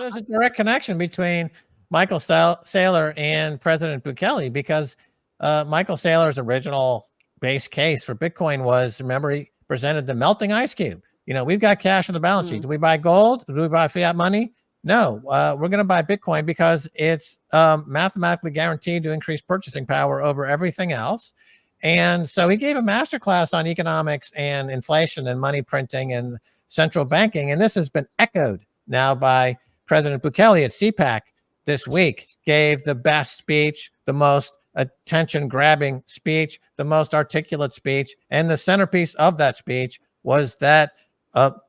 there's a direct connection between Michael Saylor and President Bukele, because Michael Saylor's original base case for Bitcoin was, remember, he presented the melting ice cube. We've got cash on the balance sheet. Do we buy gold? Do we buy fiat money? No, we're going to buy Bitcoin because it's mathematically guaranteed to increase purchasing power over everything else. And so he gave a masterclass on economics and inflation and money printing and central banking. And this has been echoed now by President Bukele at CPAC this week. Gave the best speech, the most attention-grabbing speech, the most articulate speech. And the centerpiece of that speech was that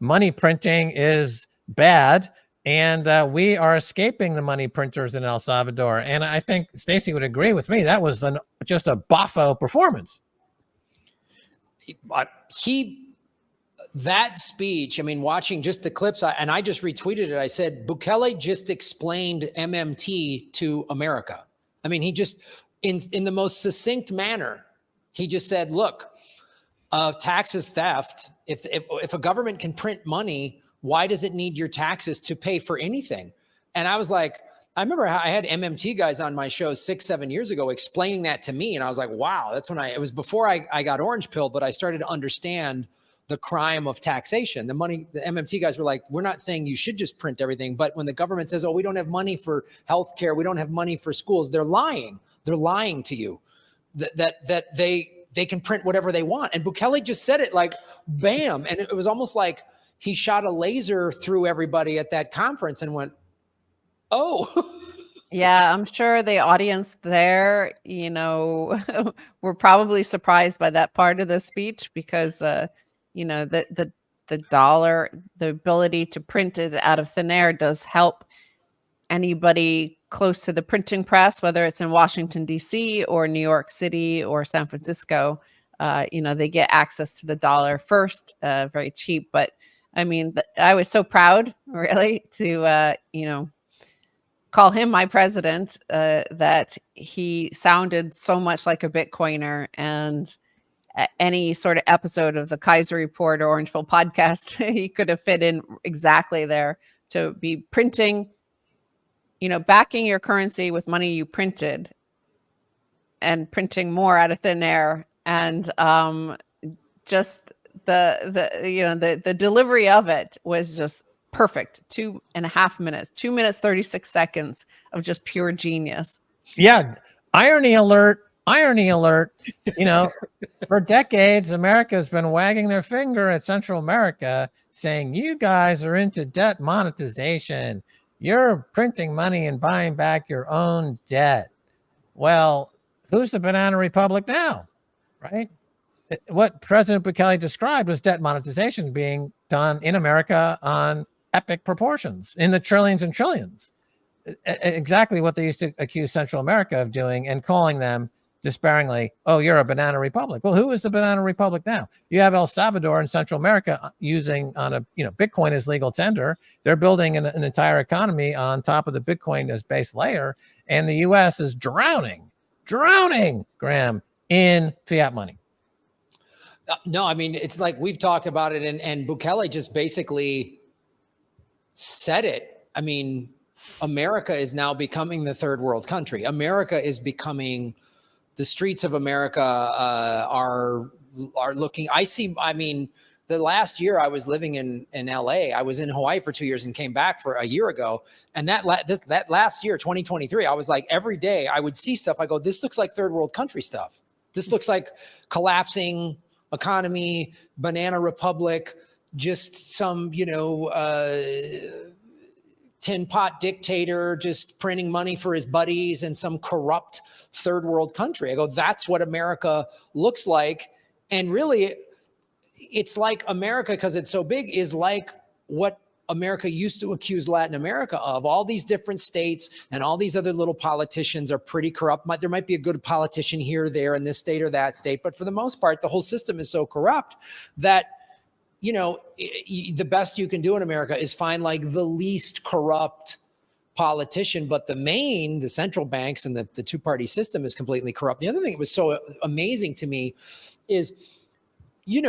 money printing is bad, and we are escaping the money printers in El Salvador. And I think Stacey would agree with me. That was just a boffo performance. That speech, I mean, watching just the clips, and I just retweeted it. I said, Bukele just explained MMT to America. I mean, he just, in the most succinct manner, he just said, look, tax is theft. If a government can print money, why does it need your taxes to pay for anything? And I was like, I remember I had MMT guys on my show 6-7 years ago explaining that to me. And I was like, wow, that's when it was before I got orange pilled, but I started to understand the crime of taxation. The MMT guys were like, we're not saying you should just print everything. But when the government says, oh, we don't have money for healthcare, we don't have money for schools, they're lying. They're lying to you that they can print whatever they want. And Bukele just said it like, bam. And it was almost like he shot a laser through everybody at that conference and went, oh. Yeah, I'm sure the audience there, were probably surprised by that part of the speech because, the dollar, the ability to print it out of thin air does help anybody close to the printing press, whether it's in Washington, D.C. or New York City or San Francisco. They get access to the dollar first, very cheap. But I mean, I was so proud, really, to, call him my president, that he sounded so much like a Bitcoiner. And any sort of episode of the Kaiser Report or Orange Pill podcast, he could have fit in exactly there to be printing, backing your currency with money you printed and printing more out of thin air. And just the delivery of it was just perfect. 2.5 minutes, 2 minutes, 36 seconds of just pure genius. Yeah. Irony alert. For decades, America has been wagging their finger at Central America saying, you guys are into debt monetization. You're printing money and buying back your own debt. Well, who's the banana republic now, right? What President Bukele described was debt monetization being done in America on epic proportions, in the trillions and trillions. Exactly what they used to accuse Central America of doing and calling them despairingly, oh, you're a banana republic. Well, who is the banana republic now? You have El Salvador and Central America using Bitcoin as legal tender. They're building an entire economy on top of the Bitcoin as base layer. And the U.S. is drowning, Graham, in fiat money. No, I mean, it's like we've talked about it and Bukele just basically said it. I mean, America is now becoming the third world country. America is becoming, the streets of America are looking, the last year I was living in LA, I was in Hawaii for 2 years and came back for a year ago. And that last year, 2023, I was like, every day I would see stuff. I go, this looks like third world country stuff. This looks like collapsing economy, banana republic, just some, tin pot dictator just printing money for his buddies and some corrupt third world country. I go, that's what America looks like. And really, it's like America, because it's so big, is like what America used to accuse Latin America of. All these different states and all these other little politicians are pretty corrupt. There might be a good politician here or there in this state or that state, but for the most part, the whole system is so corrupt that the best you can do in America is find like the least corrupt politician, but the central banks and the two-party system is completely corrupt. The other thing that was so amazing to me is, when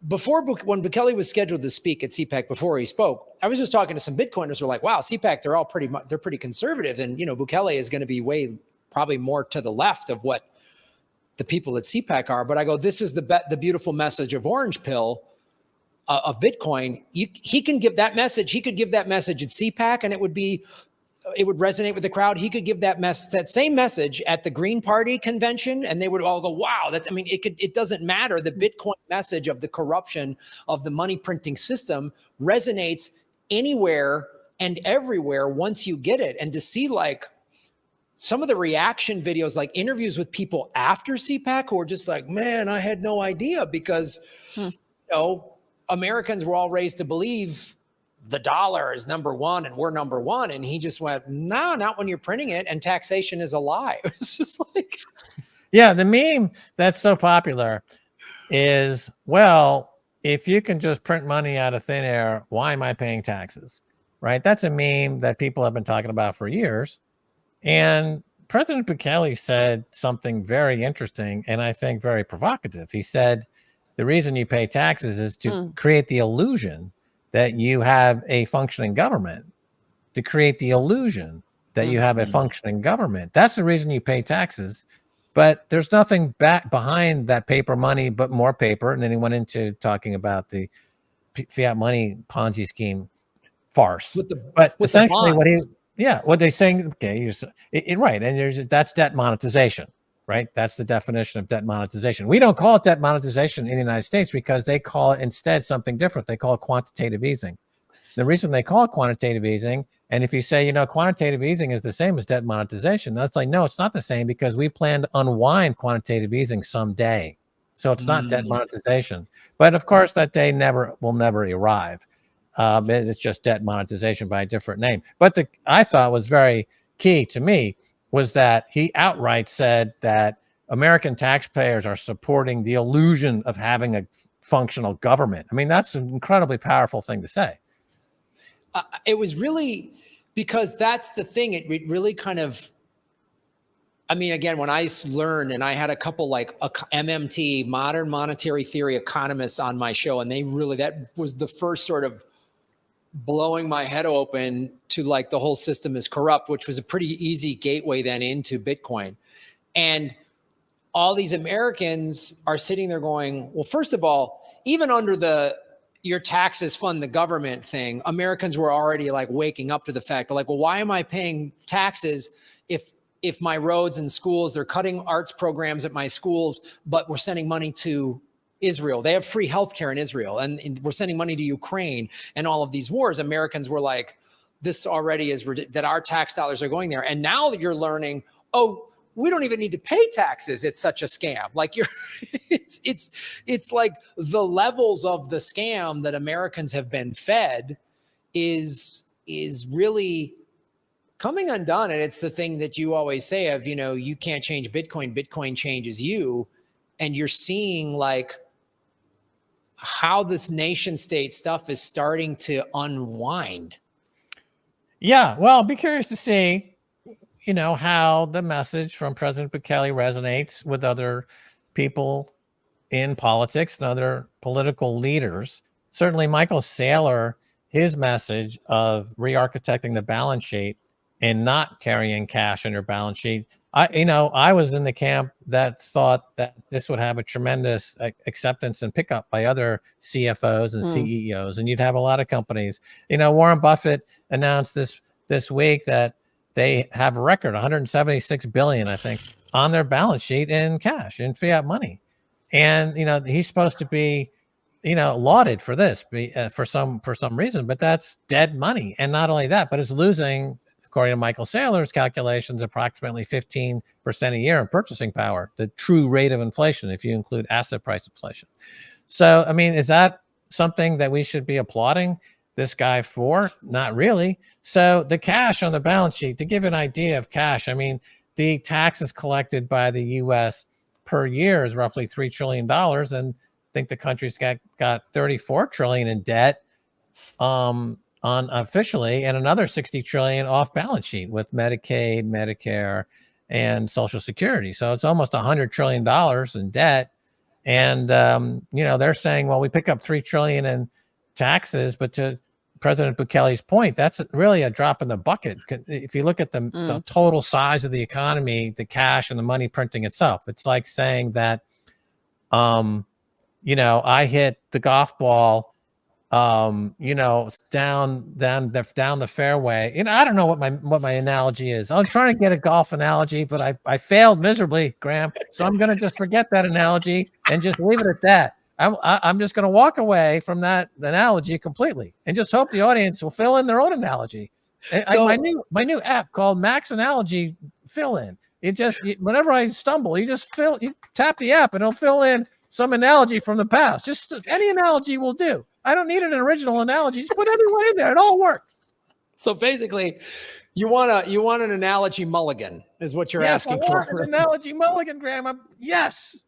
Bukele was scheduled to speak at CPAC, before he spoke, I was just talking to some Bitcoiners who were like, wow, CPAC, they're all they're pretty conservative. And, Bukele is going to be probably more to the left of what the people at CPAC are. But I go, this is the beautiful message of Orange Pill, of Bitcoin. He can give that message. He could give that message at CPAC and it would resonate with the crowd. He could give that same message at the Green Party convention and they would all go, wow, it doesn't matter. The Bitcoin message of the corruption of the money printing system resonates anywhere and everywhere once you get it. And to see like some of the reaction videos, like interviews with people after CPAC who are just like, man, I had no idea because, Americans were all raised to believe the dollar is number one and we're number one. And he just went, no, not when you're printing it. And taxation is a lie. It's just like, yeah, the meme that's so popular is, well, if you can just print money out of thin air, why am I paying taxes? Right? That's a meme that people have been talking about for years. And President Bukele said something very interesting and I think very provocative. He said, the reason you pay taxes is to create the illusion that you have a functioning government, to create the illusion that you have a functioning government. That's the reason you pay taxes. But there's nothing back behind that paper money but more paper. And then he went into talking about the fiat money Ponzi scheme farce. But essentially what they're saying, okay, right. And that's debt monetization. Right? That's the definition of debt monetization. We don't call it debt monetization in the United States because they call it instead something different. They call it quantitative easing. The reason they call it quantitative easing, and if you say, quantitative easing is the same as debt monetization, that's like, no, it's not the same because we plan to unwind quantitative easing someday. So it's not debt monetization. But of course, that day will never arrive. It's just debt monetization by a different name. But I thought was very key to me was that he outright said that American taxpayers are supporting the illusion of having a functional government. I mean, that's an incredibly powerful thing to say. It was really, because that's the thing. It really kind of, again, when I learned, and I had a couple like MMT, modern monetary theory economists on my show, and that was the first sort of blowing my head open to like the whole system is corrupt, which was a pretty easy gateway then into Bitcoin. And all these Americans are sitting there going, well, first of all, even under your taxes fund the government thing, Americans were already like waking up to the fact, like, well, why am I paying taxes if my roads and schools, they're cutting arts programs at my schools, but we're sending money to Israel. They have free healthcare in Israel, and we're sending money to Ukraine and all of these wars. Americans were like, this already is that our tax dollars are going there. And now you're learning, oh, we don't even need to pay taxes. It's such a scam. Like it's like the levels of the scam that Americans have been fed is really coming undone. And it's the thing that you always say of, you can't change Bitcoin. Bitcoin changes you. And you're seeing like how this nation state stuff is starting to unwind. Yeah, well, I'll be curious to see, how the message from President Bukele resonates with other people in politics and other political leaders. Certainly, Michael Saylor, his message of re-architecting the balance sheet and not carrying cash on your balance sheet. I was in the camp that thought that this would have a tremendous acceptance and pickup by other CFOs and CEOs, and you'd have a lot of companies. Warren Buffett announced this week that they have a record 176 billion, I think, on their balance sheet in cash, in fiat money, and he's supposed to be, lauded for this for some reason, but that's dead money, and not only that, but it's losing, according to Michael Saylor's calculations, approximately 15% a year in purchasing power, the true rate of inflation, if you include asset price inflation. So, is that something that we should be applauding this guy for? Not really. So the cash on the balance sheet, to give an idea of cash, the taxes collected by the U.S. per year is roughly $3 trillion. And I think the country's got 34 trillion in debt. Unofficially, and another 60 trillion off balance sheet with Medicaid, Medicare, and Social Security. So it's almost $100 trillion in debt. And, they're saying, well, we pick up 3 trillion in taxes, but to President Bukele's point, that's really a drop in the bucket. If you look at the total size of the economy, the cash and the money printing itself, it's like saying that, you know, I hit the golf ball, you know, down the fairway. You know, I don't know what my analogy is. I was trying to get a golf analogy, but I failed miserably, Graham. So I'm going to just forget that analogy and just leave it at that. I'm just going to walk away from that analogy completely and just hope the audience will fill in their own analogy. So- My new app called Max Analogy Fill In. Whenever I stumble, you tap the app and it'll fill in some analogy from the past. Just any analogy will do. I don't need an original analogy. Just put anyone in there. It all works. So basically, you want an analogy mulligan is what you're asking I for. want an analogy mulligan, Graham. Yes.